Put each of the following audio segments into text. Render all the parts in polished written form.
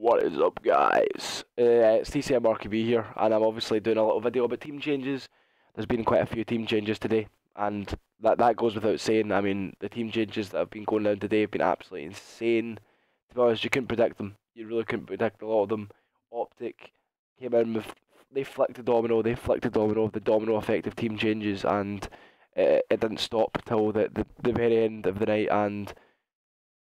What is up, guys? It's TCM MarkyB here, and I'm obviously doing a little video about team changes. There's been quite a few team changes today, and that goes without saying. I mean, the team changes that have been going down today have been absolutely insane. To be honest, you couldn't predict them. You really couldn't predict a lot of them. Optic came in with they flicked the domino. They flicked the domino of the domino effect of team changes, and it didn't stop till the very end of the night. And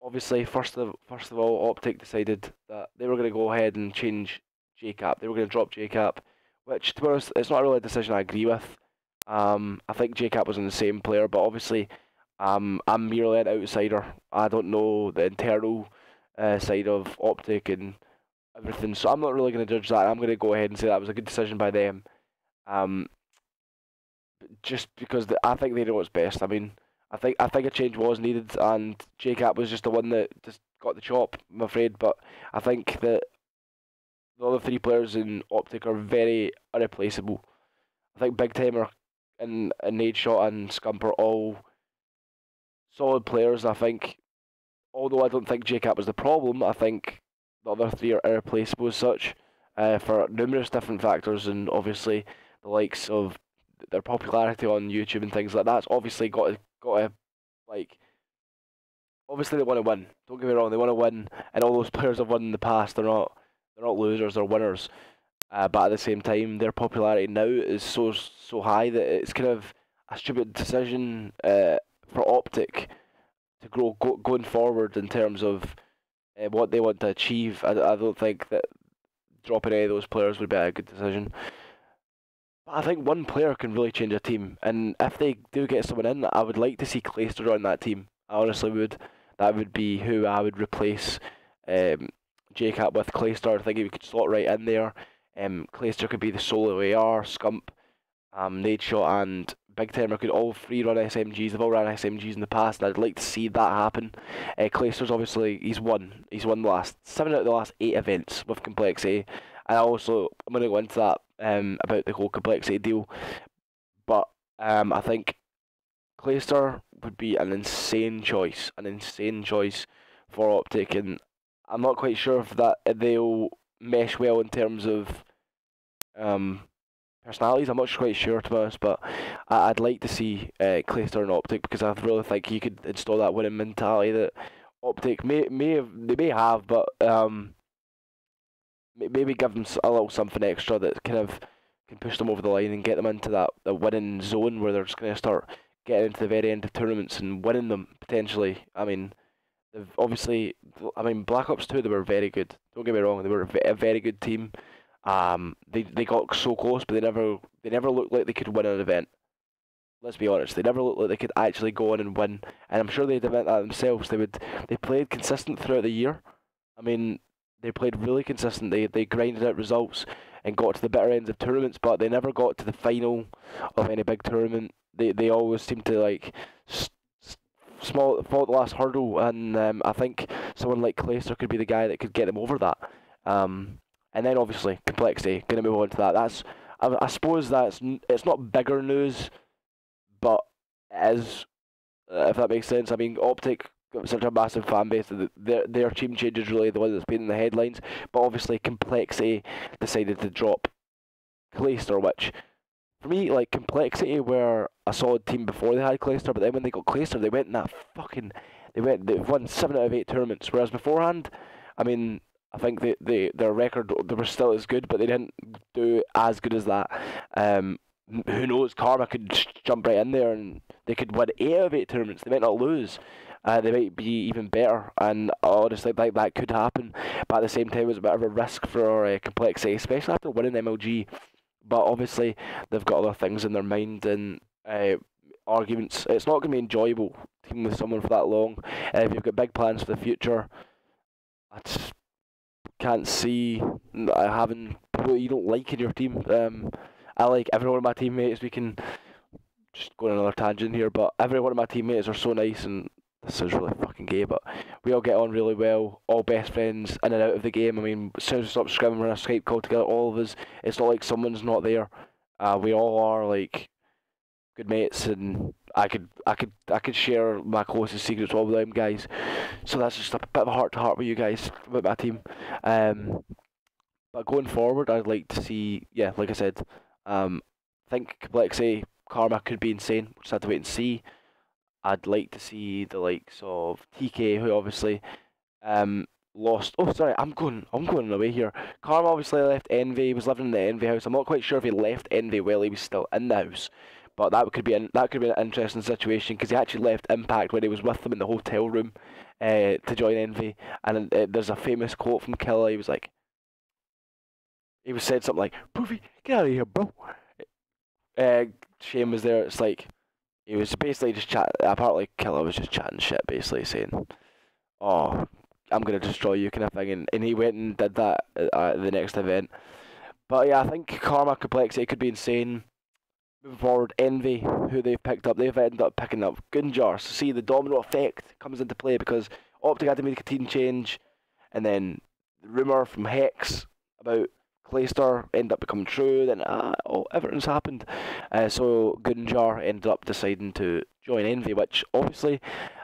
obviously, first of all, Optic decided that they were going to go ahead and change JCap. They were going to drop JCap, which, to be honest, it's not really a decision I agree with. I think JCap was an insane player, but obviously, I'm merely an outsider. I don't know the internal side of Optic and everything, so I'm not really going to judge that. I'm going to go ahead and say that was a good decision by them. Um, just because I think they know what's best. I mean, I think a change was needed, and JCap was just the one that just got the chop, I'm afraid. But I think that the other three players in Optic are very irreplaceable. I think Big Timer and Nade Shot and Scump are all solid players. I think, although I don't think JCap was the problem, I think the other three are irreplaceable as such, for numerous different factors, and obviously the likes of their popularity on YouTube and things like that's obviously got to like obviously they want to win. Don't get me wrong, they want to win, and all those players have won in the past. They're not losers, they're winners. But at the same time, their popularity now is so high that it's kind of a stupid decision for Optic to going forward in terms of what they want to achieve. I don't think that dropping any of those players would be a good decision. I think one player can really change a team, and if they do get someone in, I would like to see Clayster on that team. I honestly would. That would be who I would replace JCap with. Clayster, I think he could slot right in there. Clayster could be the solo AR, Scump, Nade Shot, and Big Timer could all three run SMGs. They've all run SMGs in the past, and I'd like to see that happen. Clayster's obviously he's won the last 7 out of the last 8 events with Complexity. And I'm going to go into that about the whole Complexity deal, but I think Clayster would be an insane choice for Optic, and I'm not quite sure if they'll mesh well in terms of personalities. I'm not quite sure, to be honest, but I'd like to see Clayster and Optic, because I really think he could install that winning mentality that Optic may have, but maybe give them a little something extra that kind of can push them over the line and get them into that winning zone where they're just going to start getting into the very end of tournaments and winning them potentially. I mean, Black Ops 2, they were very good. Don't get me wrong, they were a very good team. They got so close, but they never looked like they could win an event. Let's be honest, they never looked like they could actually go on and win, and I'm sure they'd admit that themselves. They played consistent throughout the year. I mean, they played really consistent. They grinded out results and got to the better ends of tournaments, but they never got to the final of any big tournament. They always seem to like fall at the last hurdle, and I think someone like Clayster could be the guy that could get them over that. And then obviously Complexity. Going to move on to that. I suppose it's not bigger news, but it is, if that makes sense. I mean, Optic got such a massive fan base that their team change is really the one that's been in the headlines. But obviously, Complexity decided to drop Clayster, which for me, like, Complexity were a solid team before they had Clayster, but then when they got Clayster, they went in that they've won 7 out of 8 tournaments. Whereas beforehand, I mean, I think their record, they were still as good, but they didn't do as good as that. Who knows? Karma could jump right in there and they could win 8 out of 8 tournaments. They might not lose. They might be even better, and I honestly think that could happen. But at the same time, it was a bit of a risk for Complexity, especially after winning MLG. But obviously, they've got other things in their mind and arguments. It's not going to be enjoyable teaming with someone for that long. If you've got big plans for the future, I just can't see having people you don't like in your team. I like every one of my teammates. We can just go on another tangent here, but every one of my teammates are so nice, and this is really fucking gay, but we all get on really well, all best friends in and out of the game. I mean, as soon as we stop scrimming, we're in a Skype call together, all of us. It's not like someone's not there. We all are like good mates, and I could share my closest secrets with all them guys. So that's just a bit of a heart to heart with you guys about my team. But going forward, I'd like to see, yeah, like I said, think complexity, karma could be insane. We'll just have to wait and see. I'd like to see the likes of TK, who obviously lost. Oh, sorry, I'm going away here. Karma obviously left Envy. He was living in the Envy house. I'm not quite sure if he left Envy while he was still in the house, but that could be an interesting situation because he actually left Impact when he was with them in the hotel room, to join Envy. And there's a famous quote from Killa. He was said something like, "Poofy, get out of here, bro." Shane was there. It's like he was basically just chat. Apparently, Killa was just chatting shit, basically saying, "Oh, I'm gonna destroy you," kind of thing, and he went and did that at the next event. But yeah, I think Karma Complexity could be insane. Moving forward, Envy, who they've picked up, they've ended up picking up Gunjar. So see, the domino effect comes into play because Optic had to make a team change, and then the rumour from Hex about Clayster ended up becoming true, then everything's happened. So Gunjar ended up deciding to join Envy, which obviously,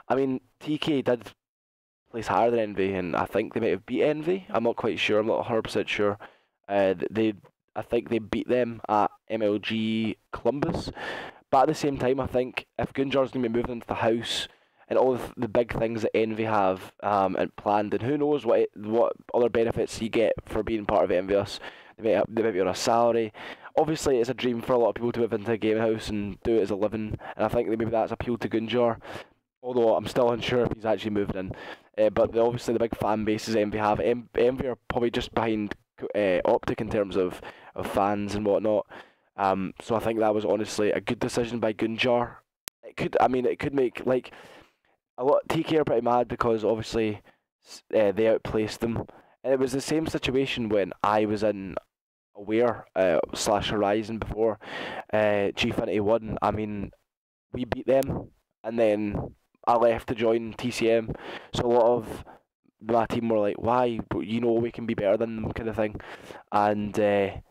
I mean, TK did place higher than Envy, and I think they might have beat Envy. I'm not quite sure. I'm not 100% sure. I think they beat them at MLG Columbus. But at the same time, I think if Gunjar's going to be moving into the house and all the big things that Envy have and planned, and who knows what other benefits you get for being part of Envious. They might be on a salary. Obviously, it's a dream for a lot of people to move into a gaming house and do it as a living, and I think maybe that's appealed to Gunjar. Although I'm still unsure if he's actually moved in. But obviously the big fan bases Envy have. Envy are probably just behind Optic in terms of fans and whatnot. So I think that was honestly a good decision by Gunjar. It could make like a lot. TK are pretty mad because obviously they outplaced them, and it was the same situation when I was in Aware / Horizon before Gfinity won. I mean, we beat them, and then I left to join TCM. So a lot of my team were like, "Why? You know we can be better than them," kind of thing. And I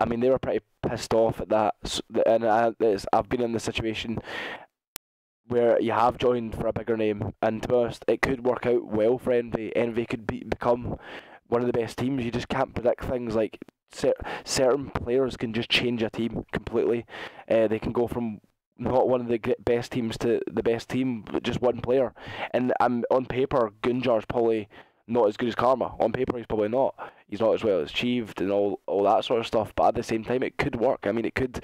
mean, they were pretty pissed off at that. And I've been in the situation where you have joined for a bigger name, and to be honest, it could work out well for Envy. Envy could become one of the best teams. You just can't predict things like certain players can just change a team completely. They can go from not one of the best teams to the best team, but just one player. And on paper, Gunjar's probably not as good as Karma. On paper, he's probably not. He's not as well achieved and all that sort of stuff. But at the same time, it could work. I mean, it could.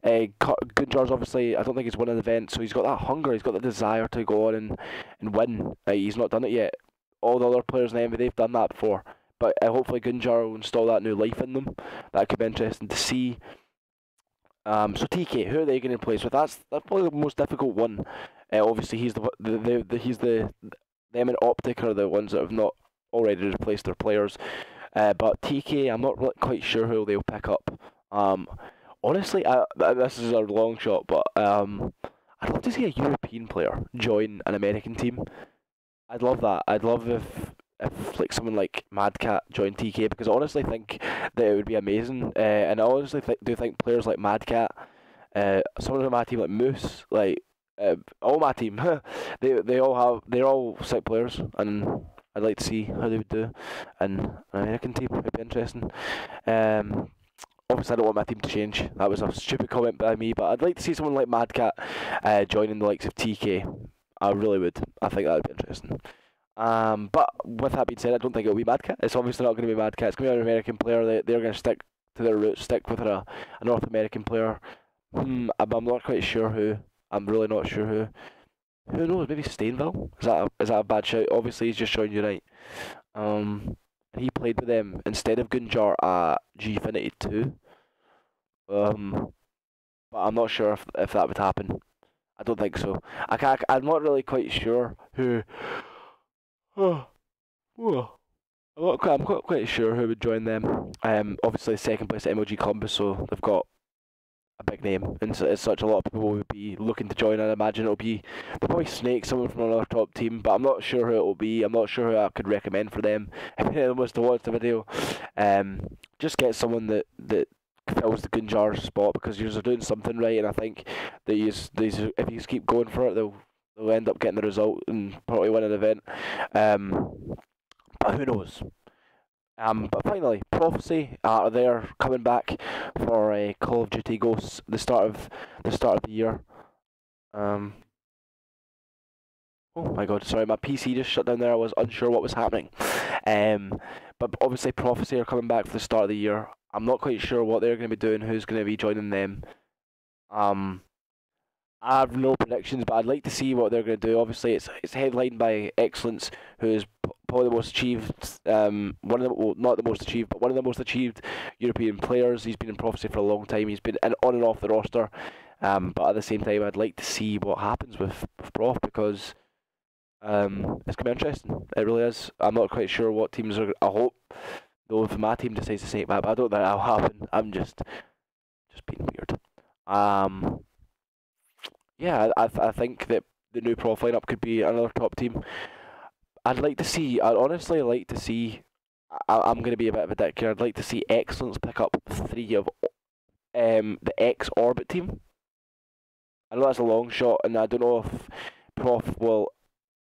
Gunjar's obviously, I don't think he's won an event, so he's got that hunger. He's got the desire to go on and win. He's not done it yet. All the other players in the NBA, they've done that before. But hopefully Gunjar will install that new life in them. That could be interesting to see. So TK, who are they going to replace with? That's probably the most difficult one. Obviously, he's them and Optic are the ones that have not already replaced their players. But TK, I'm not really quite sure who they'll pick up. Honestly, this is a long shot, but I'd love to see a European player join an American team. I'd love that. I'd love if like someone like Madcat joined TK, because I honestly think that it would be amazing. And I honestly do think players like Madcat, someone on my team like Moose, like all my team, they're all sick players, and I'd like to see how they would do in an American team. It'd be interesting. Obviously, I don't want my team to change. That was a stupid comment by me, but I'd like to see someone like Madcat joining the likes of TK. I really would. I think that would be interesting. But with that being said, I don't think it'll be Madcat. It's obviously not going to be Madcat. It's going to be an American player. They're going to stick to their roots, stick with a North American player. I'm not quite sure who. I'm really not sure who. Who knows? Maybe Stainville? Is that a bad shout? Obviously, he's just joined Unite. And he played with them instead of Gunjar at Gfinity 2. But I'm not sure if that would happen. I don't think so. I'm not really quite sure who. I'm not quite sure who would join them. Obviously second place at MLG Columbus, so they've got a big name, and as such, a lot of people would be looking to join. I imagine they'll probably snake someone from another top team, but I'm not sure who it will be. I'm not sure who I could recommend for them if anyone was to watch the video. Just get someone that fills the Gunjar's spot, because you're doing something right, and I think that if you keep going for it, they'll end up getting the result and probably win an event. But who knows? But finally, Prophecy they're coming back for Call of Duty Ghosts, the start of the year. Oh my god, sorry, my PC just shut down there. I was unsure what was happening. But obviously Prophecy are coming back for the start of the year. I'm not quite sure what they're going to be doing, who's going to be joining them. I have no predictions, but I'd like to see what they're going to do. Obviously, it's headlined by Excellence, who is probably the most achieved, one of the, well, not the most achieved, but one of the most achieved European players. He's been in Prophecy for a long time. He's been on and off the roster. But at the same time, I'd like to see what happens with Prof, because it's going to be interesting. It really is. I'm not quite sure what teams are. I hope, though, if my team decides to say it back, but I don't think that'll happen. I'm just being weird. Yeah, I think that the new Prof lineup could be another top team. I'd honestly like to see. I'm going to be a bit of a dick here. I'd like to see Excellence pick up 3 of the X Orbit team. I know that's a long shot, and I don't know if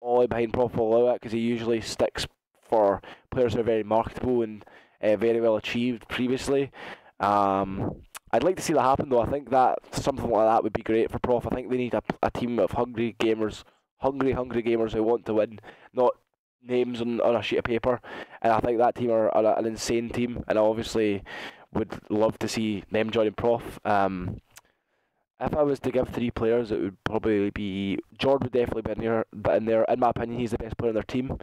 Ollie behind Prof will allow it, because he usually sticks for players who are very marketable and very well achieved previously. I'd like to see that happen, though. I think that something like that would be great for Prof. I think they need a team of hungry gamers who want to win, not names on a sheet of paper. And I think that team are an insane team, and I obviously would love to see them joining Prof. If I was to give 3 players, it would probably be Jordan would definitely be in there. In my opinion, he's the best player on their team.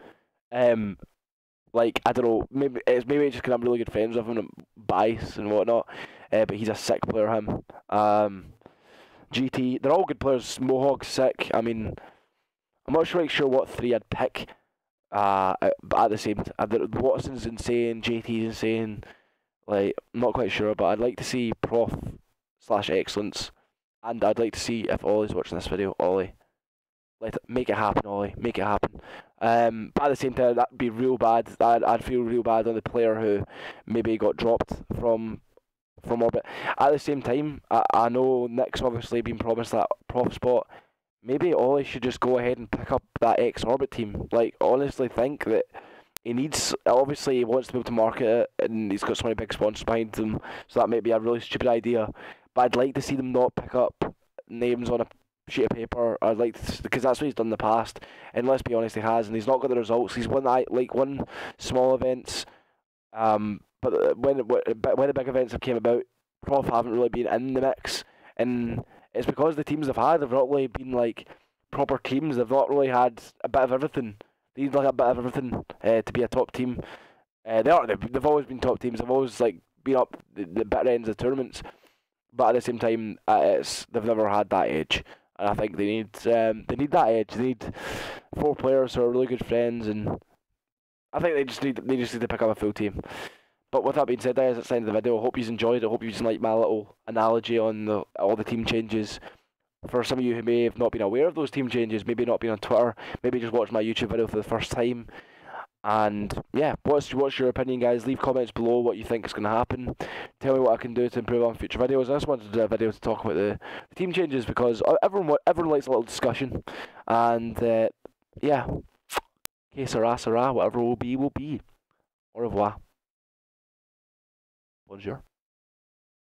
Like, I don't know, maybe it's just because I'm really good friends with him, and bias and whatnot. But he's a sick player, him. GT, they're all good players. Mohawk's sick. I mean, I'm not sure what 3 I'd pick. But at the same time, Watson's insane, JT's insane. Like, I'm not quite sure, but I'd like to see Prof/Excellence, and I'd like to see, if Ollie's watching this video, Ollie, make it happen, Ollie, make it happen. But at the same time, that'd be real bad. I'd feel real bad on the player who maybe got dropped from Orbit. At the same time, I know Nick's obviously been promised that Prof spot. Maybe Ollie should just go ahead and pick up that X Orbit team. Like, honestly think that obviously he wants to be able to market it, and he's got so many big sponsors behind him, so that might be a really stupid idea. But I'd like to see them not pick up names on a sheet of paper. I'd like to, because that's what he's done in the past, and let's be honest, he has, and he's not got the results. He's won small events, but when the big events have came about, Prof haven't really been in the mix, and it's because the teams they've had have not really been like proper teams. They've not really had a bit of everything. They need like a bit of everything to be a top team. They've always been top teams. They've always like been up the better ends of tournaments, but at the same time, they've never had that edge. And I think they need that edge. They need 4 players who are really good friends, and I think they just need to pick up a full team. But with that being said, guys, that's the end of the video. I hope you enjoyed it. I hope you just liked my little analogy on all the team changes. For some of you who may have not been aware of those team changes, maybe not been on Twitter, maybe just watched my YouTube video for the first time. And yeah, what's your opinion, guys? Leave comments below what you think is going to happen. Tell me what I can do to improve on future videos. I just wanted to do a video to talk about the team changes, because everyone likes a little discussion. And yeah, que sera, whatever will be, will be. Au revoir. Bonjour.